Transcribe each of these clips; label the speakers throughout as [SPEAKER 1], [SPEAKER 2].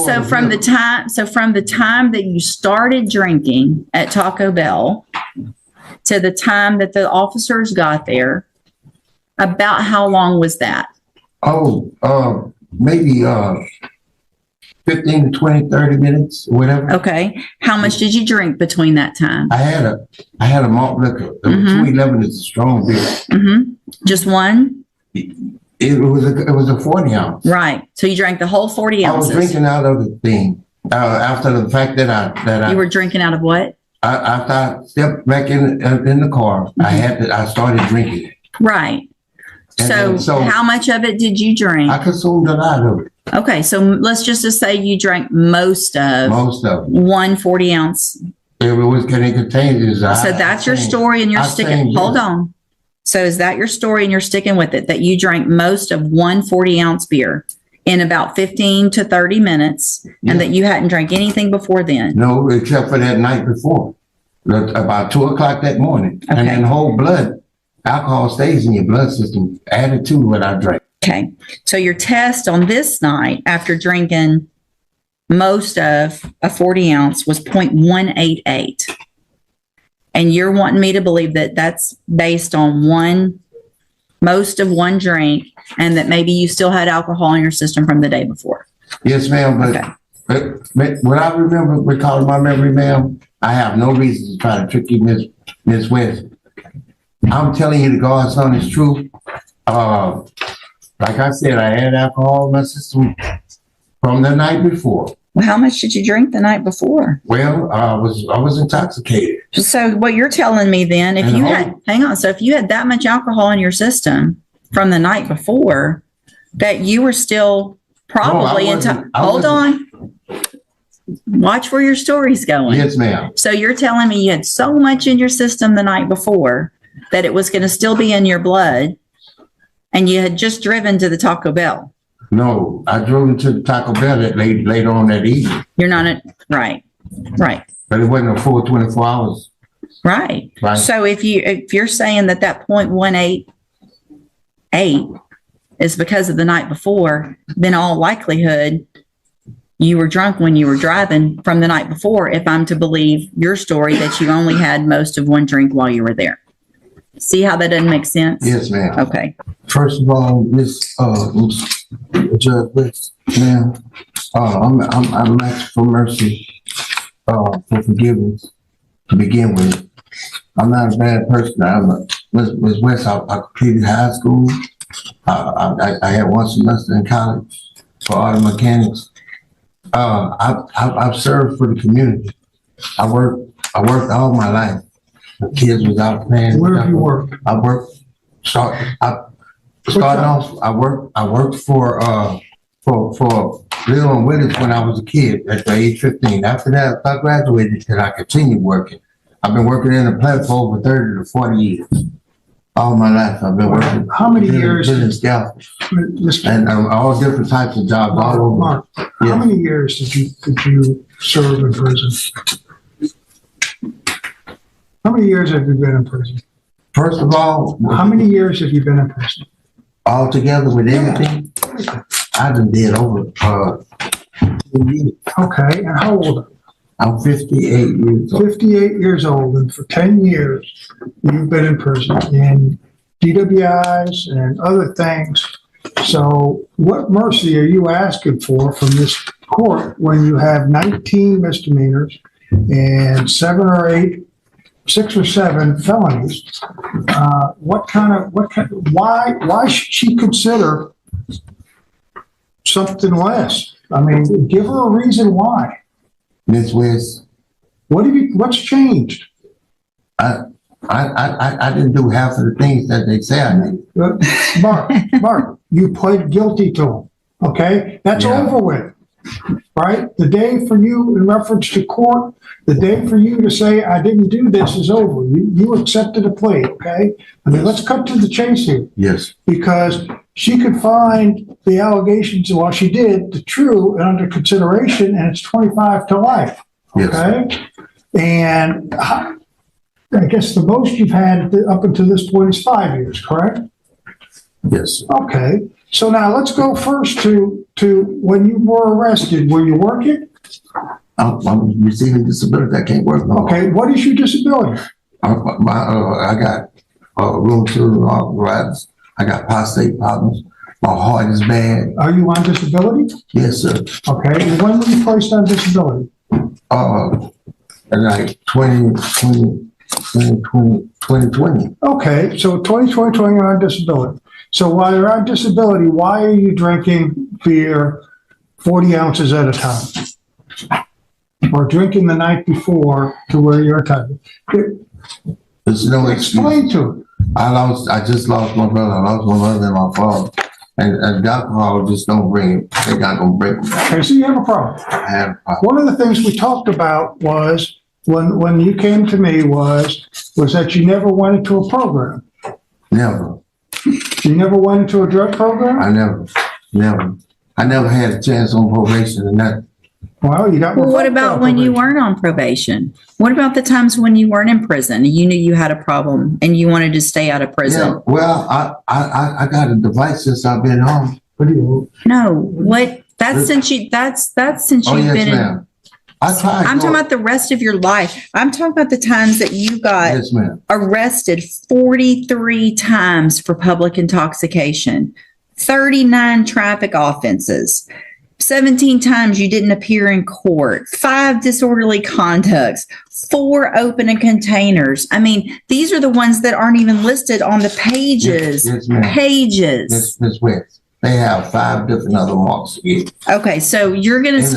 [SPEAKER 1] So from the time that you started drinking at Taco Bell to the time that the officers got there, about how long was that?
[SPEAKER 2] Oh, maybe 15 to 20, 30 minutes, whatever.
[SPEAKER 1] Okay. How much did you drink between that time?
[SPEAKER 2] I had a malt liquor. The 211 is a strong beer.
[SPEAKER 1] Mm-hmm. Just one?
[SPEAKER 2] It was a 40 ounce.
[SPEAKER 1] Right. So you drank the whole 40 ounces.
[SPEAKER 2] I was drinking out of the thing. After the fact that
[SPEAKER 1] you were drinking out of what?
[SPEAKER 2] After I stepped back in the car, I started drinking it.
[SPEAKER 1] Right. So how much of it did you drink?
[SPEAKER 2] I consumed a lot of it.
[SPEAKER 1] Okay, so let's just say you drank most of 1 40 ounce.
[SPEAKER 2] It was contained.
[SPEAKER 1] So that's your story, and you're sticking. Hold on. So is that your story, and you're sticking with it? That you drank most of 1 40 ounce beer in about 15 to 30 minutes, and that you hadn't drank anything before then?
[SPEAKER 2] No, except for that night before, about 2 o'clock that morning, and then whole blood. Alcohol stays in your blood system, added to what I drank.
[SPEAKER 1] Okay. So your test on this night after drinking most of a 40 ounce was 0.188. And you're wanting me to believe that that's based on most of one drink, and that maybe you still had alcohol in your system from the day before.
[SPEAKER 2] Yes, ma'am. But what I recalling my memory, ma'am, I have no reason to try to trick you, Miss West. I'm telling you, the God's honest truth. Like I said, I had alcohol in my system from the night before.
[SPEAKER 1] Well, how much did you drink the night before?
[SPEAKER 2] Well, I was intoxicated.
[SPEAKER 1] So what you're telling me then, if you had that much alcohol in your system from the night before, that you were still probably Hold on. Watch where your story's going.
[SPEAKER 2] Yes, ma'am.
[SPEAKER 1] So you're telling me you had so much in your system the night before that it was going to still be in your blood, and you had just driven to the Taco Bell.
[SPEAKER 2] No, I drove into the Taco Bell later on that evening.
[SPEAKER 1] You're not right.
[SPEAKER 2] But it wasn't a full 24 hours.
[SPEAKER 1] Right. So if you're saying that 0.188 is because of the night before, then all likelihood you were drunk when you were driving from the night before, if I'm to believe your story that you only had most of one drink while you were there. See how that doesn't make sense?
[SPEAKER 2] Yes, ma'am.
[SPEAKER 1] Okay.
[SPEAKER 2] First of all, Miss Judge West, ma'am, I'm asking for mercy, for forgiveness to begin with. I'm not a bad person. Miss West, I completed high school. I had 1 semester in college for auto mechanics. I've served for the community. I worked all my life. The kids was out playing.
[SPEAKER 3] Where have you worked?
[SPEAKER 2] I worked for Little and Willis when I was a kid at the age 15. After that, I graduated and I continued working. I've been working in the plant for over 30 to 40 years. All my life I've been working.
[SPEAKER 3] How many years?
[SPEAKER 2] And all different types of jobs all over.
[SPEAKER 3] Mark, how many years did you serve in prison? How many years have you been in prison?
[SPEAKER 2] First of all,
[SPEAKER 3] how many years have you been in prison?
[SPEAKER 2] All together with everything, I done did over 10 years.
[SPEAKER 3] Okay, and how old are you?
[SPEAKER 2] I'm 58 years old.
[SPEAKER 3] 58 years old, and for 10 years, you've been in prison in DWIs and other things. So what mercy are you asking for from this court when you have 19 misdemeanors and 6 or 7 felonies? Why should she consider something less? I mean, give her a reason why.
[SPEAKER 2] Ms. West,
[SPEAKER 3] what's changed?
[SPEAKER 2] I didn't do half of the things that they say I did.
[SPEAKER 3] Mark, you pled guilty to them. Okay, that's over with. Right? The day for you, in reference to court, the day for you to say I didn't do this is over. You accepted a plea. Okay. I mean, let's cut to the chase here.
[SPEAKER 2] Yes.
[SPEAKER 3] Because she could find the allegations, well, she did, the true and under consideration, and it's 25 to life. Okay. Yes. And I guess the most you've had up until this point is 5 years, correct?
[SPEAKER 2] Yes.
[SPEAKER 3] Okay, so now let's go first to when you were arrested. Were you working?
[SPEAKER 2] I'm receiving disability. I can't work no more.
[SPEAKER 3] Okay, what is your disability?
[SPEAKER 2] I got rheumatoid arthritis. I got prostate problems. My heart is bad.
[SPEAKER 3] Are you on disability?
[SPEAKER 2] Yes, sir.
[SPEAKER 3] Okay, and when were you placed on disability?
[SPEAKER 2] Like 2020.
[SPEAKER 3] Okay, so 2020, you're on disability. So while you're on disability, why are you drinking beer 40 ounces at a time? Or drinking the night before to where you're entitled?
[SPEAKER 2] There's no
[SPEAKER 3] Explain
[SPEAKER 2] excuse.
[SPEAKER 3] to it.
[SPEAKER 2] I just lost my brother. I lost my mother and my father. And the alcohol just don't bring it. They're not going to break me.
[SPEAKER 3] Okay, so you have a problem.
[SPEAKER 2] I have a problem.
[SPEAKER 3] One of the things we talked about was, when you came to me, was that you never went into a program.
[SPEAKER 2] Never.
[SPEAKER 3] You never went into a drug program?
[SPEAKER 2] I never had a chance on probation and that.
[SPEAKER 3] Well, you got.
[SPEAKER 1] Well, what about when you weren't on probation? What about the times when you weren't in prison? You knew you had a problem and you wanted to stay out of prison.
[SPEAKER 2] Yeah, well, I got a device since I've been home.
[SPEAKER 3] What do you?
[SPEAKER 1] No, what? That's since you've
[SPEAKER 2] Oh,
[SPEAKER 1] been
[SPEAKER 2] yes,
[SPEAKER 1] in.
[SPEAKER 2] ma'am. I tried.
[SPEAKER 1] I'm talking about the rest of your life. I'm talking about the times that you got
[SPEAKER 2] Yes, ma'am.
[SPEAKER 1] arrested 43 times for public intoxication, 39 traffic offenses, 17 times you didn't appear in court, 5 disorderly conducts, 4 open containers. I mean, these are the ones that aren't even listed on the pages.
[SPEAKER 2] Yes, ma'am.
[SPEAKER 1] Pages.
[SPEAKER 2] Miss West. They have 5 different other marks. Yeah.
[SPEAKER 1] Okay, so you're going to
[SPEAKER 2] In the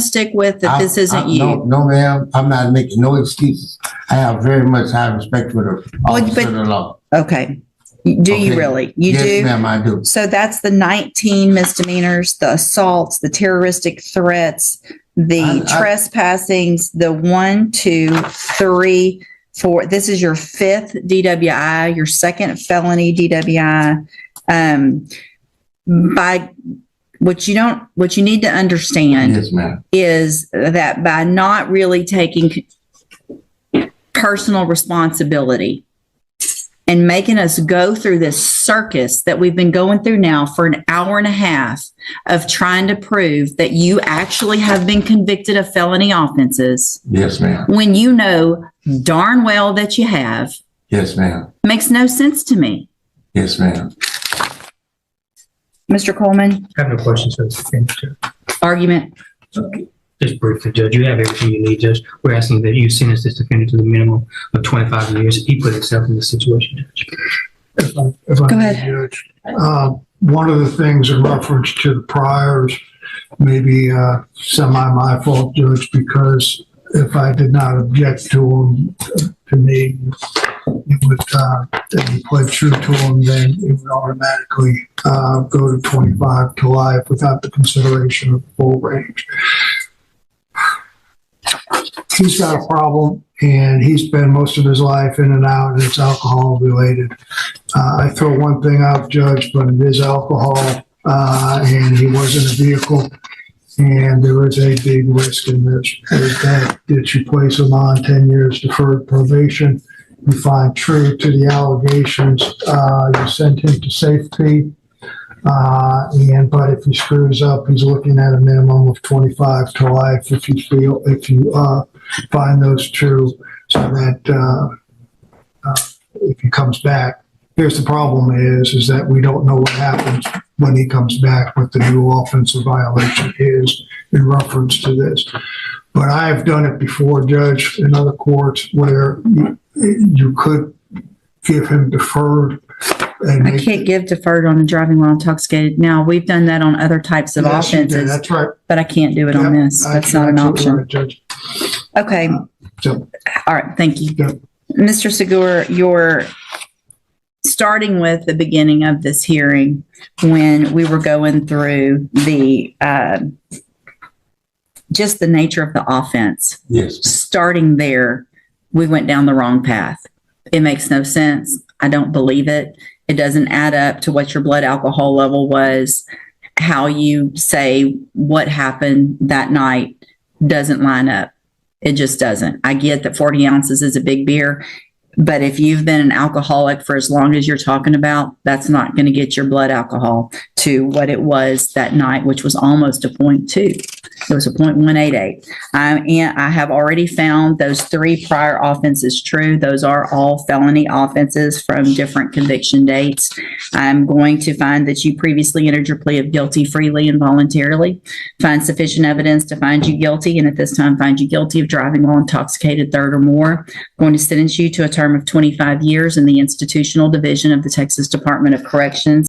[SPEAKER 1] stick with
[SPEAKER 2] system.
[SPEAKER 1] that this isn't you.
[SPEAKER 2] No, ma'am. I'm not making no excuses. I have very much high respect for the officer of the law.
[SPEAKER 1] Okay. Do you
[SPEAKER 2] Okay.
[SPEAKER 1] really? You
[SPEAKER 2] Yes,
[SPEAKER 1] do?
[SPEAKER 2] ma'am, I do.
[SPEAKER 1] So that's the 19 misdemeanors, the assaults, the terroristic threats, the trespassings, the 1, 2, 3, 4. This is your 5th DWI, your 2nd felony DWI. By what you need to understand
[SPEAKER 2] Yes, ma'am.
[SPEAKER 1] is that by not really taking personal responsibility and making us go through this circus that we've been going through now for an hour and a half of trying to prove that you actually have been convicted of felony offenses,
[SPEAKER 2] Yes, ma'am.
[SPEAKER 1] when you know darn well that you have,
[SPEAKER 2] Yes, ma'am.
[SPEAKER 1] makes no sense to me.
[SPEAKER 2] Yes, ma'am.
[SPEAKER 1] Mr. Coleman,
[SPEAKER 4] I have no questions for the
[SPEAKER 1] argument.
[SPEAKER 4] Just briefly, Judge, you have everything you need, Judge. We're asking that you sentence this defendant to the minimum of 25 years. He put himself in this situation, Judge.
[SPEAKER 3] If I
[SPEAKER 1] Go
[SPEAKER 3] may,
[SPEAKER 1] ahead.
[SPEAKER 3] Judge. One of the things in reference to the priors, maybe semi my fault, Judge, because if I did not object to him, to me, it would, if he pled true to him, then it would automatically go to 25 to life without the consideration of the full range. He's got a problem, and he spent most of his life in and out, and it's alcohol related. I throw one thing out, Judge, but it is alcohol, and he was in a vehicle, and there is a big risk in this. Is that you place him on 10 years deferred probation, you find true to the allegations, you send him to safety, but if he screws up, he's looking at a minimum of 25 to life if you find those true, so that if he comes back. Here's the problem is that we don't know what happens when he comes back, what the new offensive violation is in reference to this. But I have done it before, Judge, in other courts where you could give him deferred. And
[SPEAKER 1] I can't give deferred on a driving while intoxicated. Now, we've done that on other types of
[SPEAKER 3] Yes, you did.
[SPEAKER 1] offenses,
[SPEAKER 3] That's right.
[SPEAKER 1] but I can't do it on
[SPEAKER 3] Yep,
[SPEAKER 1] this. That's not an
[SPEAKER 3] absolutely
[SPEAKER 1] option.
[SPEAKER 3] right, Judge.
[SPEAKER 1] Okay.
[SPEAKER 3] So,
[SPEAKER 1] All right. Thank you.
[SPEAKER 3] Yep.
[SPEAKER 1] Mr. Segura, you're starting with the beginning of this hearing when we were going through the just the nature of the offense.
[SPEAKER 2] Yes.
[SPEAKER 1] Starting there, we went down the wrong path. It makes no sense. I don't believe it. It doesn't add up to what your blood alcohol level was. How you say what happened that night doesn't line up. It just doesn't. I get that 40 ounces is a big beer, But if you've been an alcoholic for as long as you're talking about, that's not going to get your blood alcohol to what it was that night, which was almost a 0.2. It was a 0.188. And I have already found those 3 prior offenses true. Those are all felony offenses from different conviction dates. I'm going to find that you previously entered your plea of guilty freely and voluntarily, find sufficient evidence to find you guilty, and at this time find you guilty of driving while intoxicated, third or more. I'm going to sentence you to a term of 25 years in the institutional division of the Texas Department of Corrections